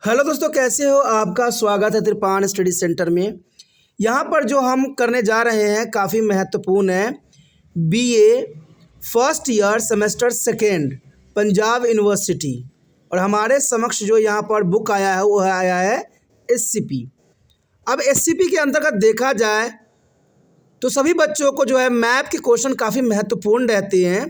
Hello दोस्तों, कैसे हो? आपका स्वागत है त्रिपान स्टडी सेंटर में। यहाँ पर जो हम करने जा रहे हैं काफ़ी महत्वपूर्ण है। BA first year semester second, Punjab university. और हमारे समक्ष जो यहाँ पर बुक आया है वो आया है एससीपी। अब एससीपी के अंतर्गत देखा जाए तो सभी बच्चों को जो है मैथ के क्वेश्चन काफ़ी महत्वपूर्ण रहते हैं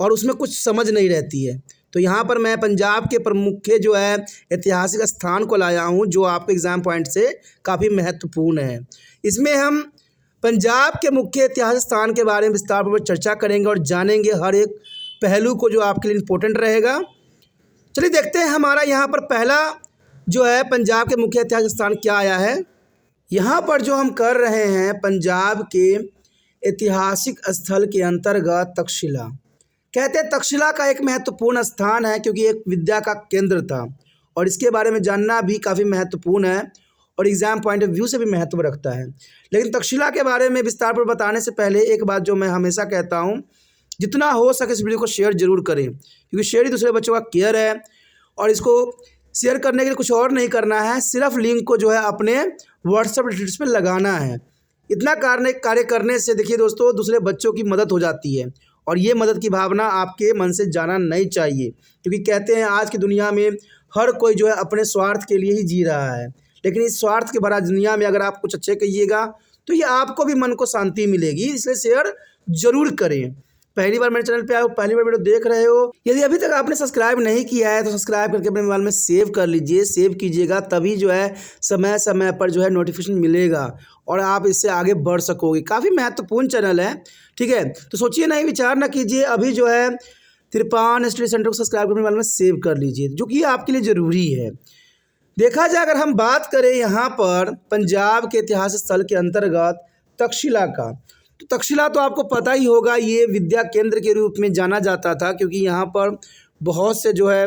और उसमें कुछ समझ नहीं रहती है। तो यहाँ पर मैं पंजाब के प्रमुख जो है ऐतिहासिक स्थान को लाया हूँ जो आपके एग्ज़ाम पॉइंट से काफ़ी महत्वपूर्ण है। इसमें हम पंजाब के मुख्य ऐतिहासिक स्थान के बारे में विस्तारपूर्वक चर्चा करेंगे और जानेंगे हर एक पहलू को जो आपके लिए इम्पोर्टेंट रहेगा। चलिए देखते हैं हमारा यहाँ पर पहला जो है पंजाब के मुख्य ऐतिहासिक स्थान क्या आया है। यहाँ पर जो हम कर रहे हैं पंजाब के ऐतिहासिक स्थल के अंतर्गत तक्षशिला। कहते हैं तक्षशिला का एक महत्वपूर्ण स्थान है क्योंकि एक विद्या का केंद्र था और इसके बारे में जानना भी काफ़ी महत्वपूर्ण है और एग्ज़ाम पॉइंट ऑफ व्यू से भी महत्व रखता है। लेकिन तक्षशिला के बारे में विस्तार पर बताने से पहले एक बात जो मैं हमेशा कहता हूँ, जितना हो सके इस वीडियो को शेयर जरूर करें क्योंकि शेयर ही दूसरे बच्चों का केयर है। और इसको शेयर करने के लिए कुछ और नहीं करना है, सिर्फ लिंक को जो है अपने व्हाट्सएप स्टेटस पर लगाना है। इतना कार्य करने से देखिए दोस्तों, दूसरे बच्चों की मदद हो जाती है और ये मदद की भावना आपके मन से जाना नहीं चाहिए क्योंकि कहते हैं आज की दुनिया में हर कोई जो है अपने स्वार्थ के लिए ही जी रहा है। लेकिन इस स्वार्थ के भरा दुनिया में अगर आप कुछ अच्छे कहिएगा तो ये आपको भी मन को शांति मिलेगी, इसलिए शेयर जरूर करें। पहली बार मेरे चैनल पे आए हो, पहली बार वीडियो देख रहे हो, यदि अभी तक आपने सब्सक्राइब नहीं किया है तो सब्सक्राइब करके अपने मोबाइल में सेव कर लीजिए। सेव कीजिएगा तभी जो है समय समय पर जो है नोटिफिकेशन मिलेगा और आप इससे आगे बढ़ सकोगे। काफ़ी महत्वपूर्ण चैनल है, ठीक है। तो सोचिए नहीं, विचार ना कीजिए, अभी जो है त्रिपान स्टडी सेंटर को सब्सक्राइब करके मोबाइल में सेव कर लीजिए, जो कि आपके लिए ज़रूरी है। देखा जाए अगर हम बात करें यहाँ पर पंजाब के इतिहास स्थल के अंतर्गत तक्षशिला का, तो तक्षशिला तो आपको पता ही होगा, ये विद्या केंद्र के रूप में जाना जाता था क्योंकि यहाँ पर बहुत से जो है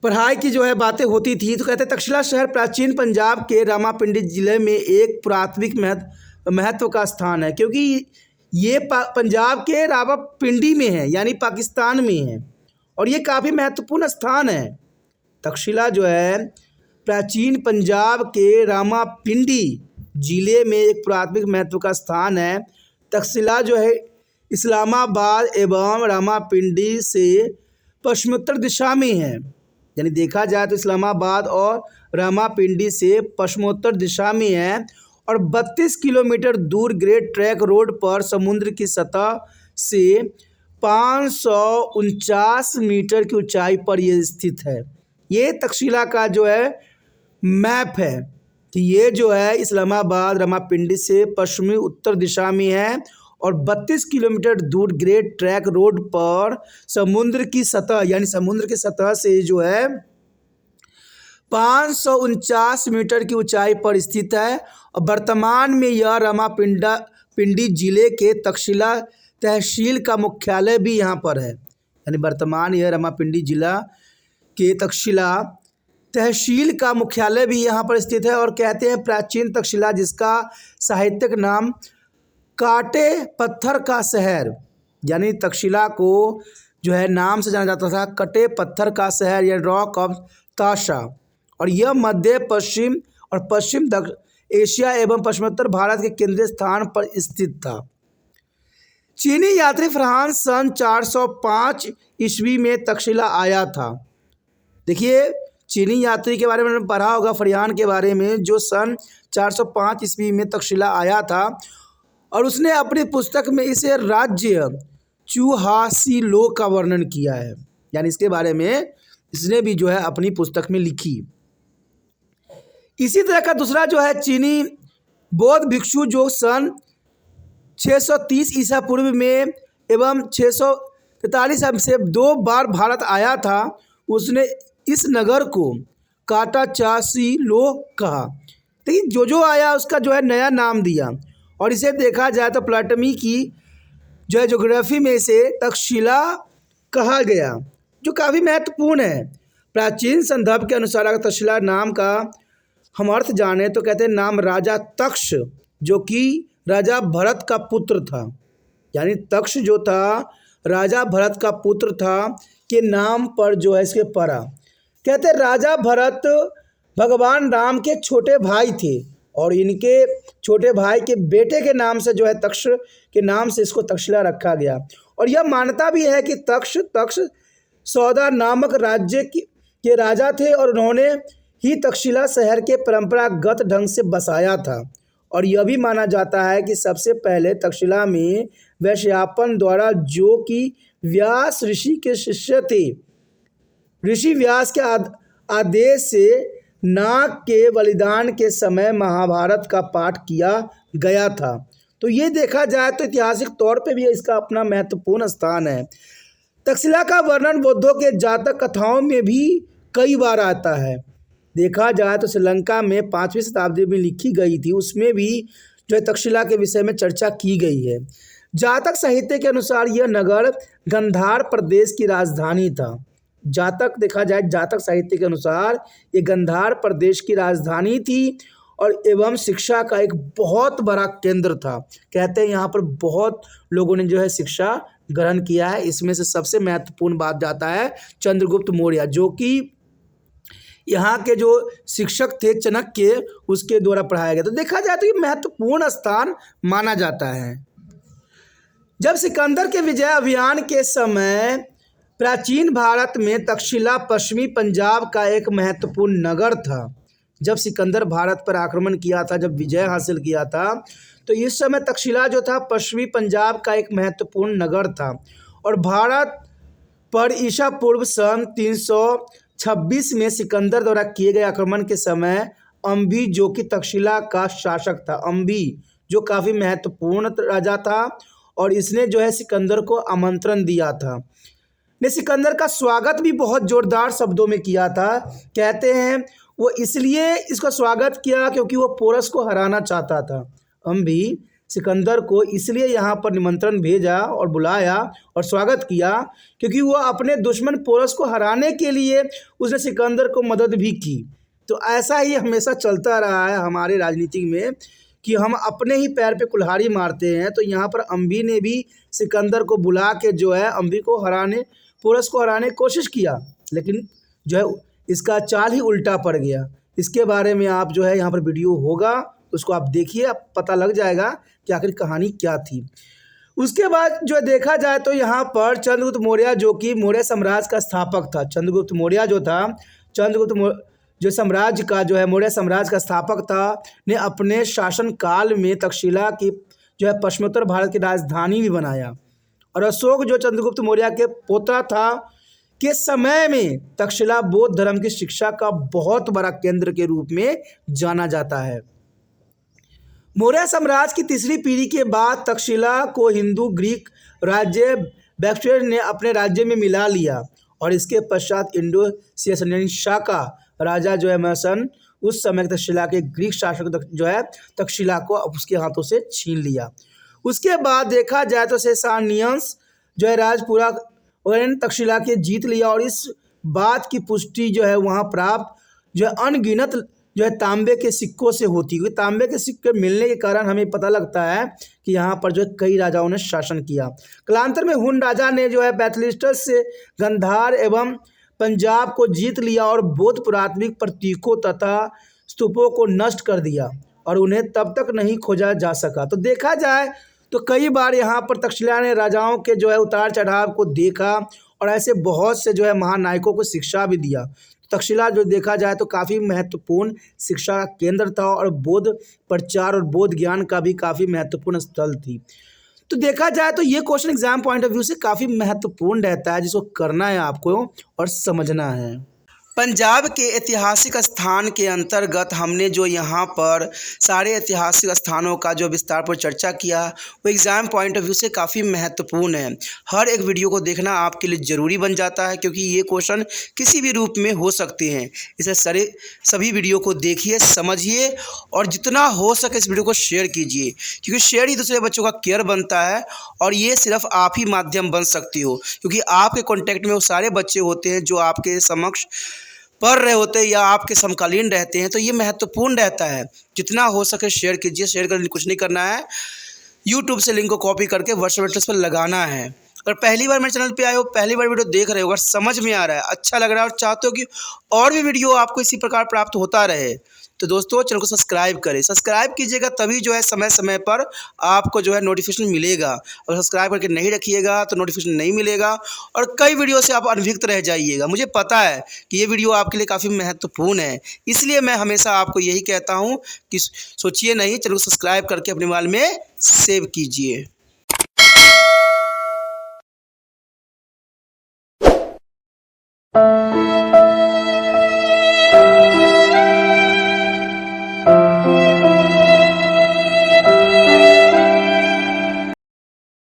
पढ़ाई की जो है बातें होती थी। तो कहते हैं तक्षशिला शहर प्राचीन पंजाब के रामापिंडी जिले में एक प्राथमिक महत्व का स्थान है क्योंकि ये पंजाब के रामापिंडी में है, यानी पाकिस्तान में है और ये काफ़ी महत्वपूर्ण स्थान है। तक्षशिला जो है प्राचीन पंजाब के रामापिंडी जिले में एक प्राथमिक महत्व का स्थान है। तक्षशिला जो है इस्लामाबाद एवं रामापिंडी से पश्चिमोत्तर दिशा में है, यानी देखा जाए तो इस्लामाबाद और रामापिंडी से पश्चिमोत्तर दिशा में है और 32 किलोमीटर दूर ग्रेट ट्रैक रोड पर समुद्र की सतह से 549 मीटर की ऊंचाई पर यह स्थित है। ये तक्षशिला का जो है मैप है कि ये जो है इस्लामाबाद रामापिंडी से पश्चिमी उत्तर दिशा में है और 32 किलोमीटर दूर ग्रेट ट्रैक रोड पर समुद्र की सतह, यानी समुद्र की सतह से जो है 549 मीटर की ऊंचाई पर स्थित है। और वर्तमान में यह रामापिंडी जिले के तक्षशिला तहसील का मुख्यालय भी यहाँ पर है, यानी वर्तमान यह रामापिंडी जिला के तक्षशिला तहसील का मुख्यालय भी यहाँ पर स्थित है। और कहते हैं प्राचीन तक्षशिला, जिसका साहित्यिक नाम काटे पत्थर का शहर, यानी तक्षशिला को जो है नाम से जाना जाता था कटे पत्थर का शहर या रॉक ऑफ ताशा, और यह मध्य पश्चिम और पश्चिम एशिया एवं पश्चिमोत्तर भारत के केंद्रीय स्थान पर स्थित था। चीनी यात्री फ्रांस सन 405 ईस्वी में तक्षशिला आया था। देखिए चीनी यात्री के बारे में पढ़ा होगा, फरियान के बारे में, जो सन 405 ईस्वी में तक्षशिला आया था और उसने अपनी पुस्तक में इसे राज्य चुहासिलो का वर्णन किया है, यानी इसके बारे में इसने भी जो है अपनी पुस्तक में लिखी। इसी तरह का दूसरा जो है चीनी बौद्ध भिक्षु जो सन 630 ईसा पूर्व में एवं 643 से 2 बार भारत आया था, उसने इस नगर को काटाचासिलो कहा। लेकिन जो आया उसका जो है नया नाम दिया और इसे देखा जाए तो प्लाटमी की जो है ज्योग्राफी में इसे तक्षशिला कहा गया, जो काफ़ी महत्वपूर्ण है। प्राचीन संदर्भ के अनुसार अगर तक्षशिला नाम का हम अर्थ जाने तो कहते हैं नाम राजा तक्ष, जो कि राजा भरत का पुत्र था, यानी तक्ष जो था राजा भरत का पुत्र था के नाम पर जो है इसके पड़ा। कहते राजा भरत भगवान राम के छोटे भाई थे और इनके छोटे भाई के बेटे के नाम से जो है तक्ष के नाम से इसको तक्षशिला रखा गया। और यह मान्यता भी है कि तक्ष सौदा नामक राज्य के राजा थे और उन्होंने ही तक्षशिला शहर के परंपरागत ढंग से बसाया था। और यह भी माना जाता है कि सबसे पहले तक्षशिला में वैश्यापन द्वारा, जो कि व्यास ऋषि के शिष्य थे, ऋषि व्यास के आदेश से नाग के बलिदान के समय महाभारत का पाठ किया गया था। तो ये देखा जाए तो ऐतिहासिक तौर पे भी इसका अपना महत्वपूर्ण स्थान है। तक्षशिला का वर्णन बौद्धों के जातक कथाओं में भी कई बार आता है। देखा जाए तो श्रीलंका में 5वीं शताब्दी में लिखी गई थी, उसमें भी जो है तक्षशिला के विषय में चर्चा की गई है। जातक साहित्य के अनुसार यह नगर गांधार प्रदेश की राजधानी था। देखा जाए जातक साहित्य के अनुसार ये गांधार प्रदेश की राजधानी थी और एवं शिक्षा का एक बहुत बड़ा केंद्र था। कहते हैं यहाँ पर बहुत लोगों ने जो है शिक्षा ग्रहण किया है। इसमें से सबसे महत्वपूर्ण बात जाता है चंद्रगुप्त मौर्य, जो कि यहाँ के जो शिक्षक थे चाणक्य, उसके द्वारा पढ़ाया गया। तो देखा जाए तो ये महत्वपूर्ण स्थान माना जाता है। जब सिकंदर के विजय अभियान के समय प्राचीन भारत में तक्षशिला पश्चिमी पंजाब का एक महत्वपूर्ण नगर था। जब सिकंदर भारत पर आक्रमण किया था, जब विजय हासिल किया था, तो इस समय तक्षशिला जो था पश्चिमी पंजाब का एक महत्वपूर्ण नगर था। और भारत पर ईसा पूर्व सन 326 में सिकंदर द्वारा किए गए आक्रमण के समय अम्बी, जो कि तक्षशिला का शासक था, अम्बी जो काफ़ी महत्वपूर्ण राजा था, और इसने जो है सिकंदर को आमंत्रण दिया था। ने सिकंदर का स्वागत भी बहुत जोरदार शब्दों में किया था। कहते हैं वो इसलिए इसका स्वागत किया क्योंकि वो पोरस को हराना चाहता था। अम्बी सिकंदर को इसलिए यहाँ पर निमंत्रण भेजा और बुलाया और स्वागत किया क्योंकि वो अपने दुश्मन पोरस को हराने के लिए उसने सिकंदर को मदद भी की। तो ऐसा ही हमेशा चलता रहा है हमारे राजनीति में कि हम अपने ही पैर पे कुल्हाड़ी मारते हैं। तो यहाँ पर अम्बी ने भी सिकंदर को बुला के जो है अम्बी को पोरस को हराने की कोशिश किया, लेकिन जो है इसका चाल ही उल्टा पड़ गया। इसके बारे में आप जो है यहाँ पर वीडियो होगा, उसको आप देखिए, आप पता लग जाएगा कि आखिर कहानी क्या थी। उसके बाद जो देखा जाए तो यहाँ पर चंद्रगुप्त मौर्य, जो कि मौर्य साम्राज्य का स्थापक था, चंद्रगुप्त मौर्य जो था, जो साम्राज्य का जो है मौर्य साम्राज्य का स्थापक था, ने अपने शासन काल में तक्षशिला की जो है पश्चिमोत्तर भारत की राजधानी भी बनाया। और अशोक जो चंद्रगुप्त मौर्य के पोता था के समय में तक्षशिला बौद्ध धर्म की शिक्षा का बहुत बड़ा केंद्र के रूप में जाना जाता है। मौर्य साम्राज्य की तीसरी पीढ़ी के बाद तक्षशिला को हिंदू ग्रीक राज्य बैक्ट्रियन ने अपने राज्य में मिला लिया और इसके पश्चात इंडो शाका राजा जो है मैसन, उस समय तक्षशिला के ग्रीक शासक जो है तक्षशिला को उसके हाथों से छीन लिया। उसके बाद देखा जाए तो सेसानियंस जो है राजपुरा तक्षशिला के जीत लिया और इस बात की पुष्टि जो है वहाँ प्राप्त जो है अनगिनत जो है तांबे के सिक्कों से होती है। तांबे के सिक्के मिलने के कारण हमें पता लगता है कि यहाँ पर जो है कई राजाओं ने शासन किया। कालांतर में हुन राजा ने जो है बैथलिस्टस से गांधार एवं पंजाब को जीत लिया और बौद्ध पुरातात्विक प्रतीकों तथा स्तूपों को नष्ट कर दिया और उन्हें तब तक नहीं खोजा जा सका। तो देखा जाए तो कई बार यहाँ पर तक्षशिला ने राजाओं के जो है उतार चढ़ाव को देखा और ऐसे बहुत से जो है महानायकों को शिक्षा भी दिया। तक्षशिला जो देखा जाए तो काफ़ी महत्वपूर्ण शिक्षा का केंद्र था और बौद्ध प्रचार और बौद्ध ज्ञान का भी काफ़ी महत्वपूर्ण स्थल थी। तो देखा जाए तो ये question exam point of view से काफ़ी महत्वपूर्ण रहता है, जिसको करना है आपको और समझना है। पंजाब के ऐतिहासिक स्थान के अंतर्गत हमने जो यहाँ पर सारे ऐतिहासिक स्थानों का जो विस्तार पर चर्चा किया वो एग्ज़ाम पॉइंट ऑफ व्यू से काफ़ी महत्वपूर्ण है। हर एक वीडियो को देखना आपके लिए ज़रूरी बन जाता है क्योंकि ये क्वेश्चन किसी भी रूप में हो सकते हैं। इसलिए सभी वीडियो को देखिए, समझिए और जितना हो सके इस वीडियो को शेयर कीजिए क्योंकि शेयर ही दूसरे बच्चों का केयर बनता है और ये सिर्फ आप ही माध्यम बन सकती हो क्योंकि आपके कॉन्टैक्ट में वो सारे बच्चे होते हैं जो आपके समक्ष पढ़ रहे होते हैं या आपके समकालीन रहते हैं। तो ये महत्वपूर्ण रहता है, जितना हो सके शेयर कीजिए। शेयर करने कुछ नहीं करना है, यूट्यूब से लिंक को कॉपी करके व्हाट्सएप एड्रेस पर लगाना है अगर पहली बार मेरे चैनल पे आए हो, पहली बार वीडियो देख रहे हो, अगर समझ में आ रहा है, अच्छा लग रहा है और चाहते हो कि और भी वीडियो आपको इसी प्रकार प्राप्त होता रहे, तो दोस्तों चैनल को सब्सक्राइब करें। सब्सक्राइब कीजिएगा, तभी जो है समय समय पर आपको जो है नोटिफिकेशन मिलेगा। अगर सब्सक्राइब करके नहीं रखिएगा तो नोटिफिकेशन नहीं मिलेगा और कई वीडियो से आप अनभिज्ञ रह जाइएगा। मुझे पता है कि ये वीडियो आपके लिए काफ़ी महत्वपूर्ण है, इसलिए मैं हमेशा आपको यही कहता हूँ कि सोचिए नहीं, चैनल को सब्सक्राइब करके अपने मोबाइल में सेव कीजिए।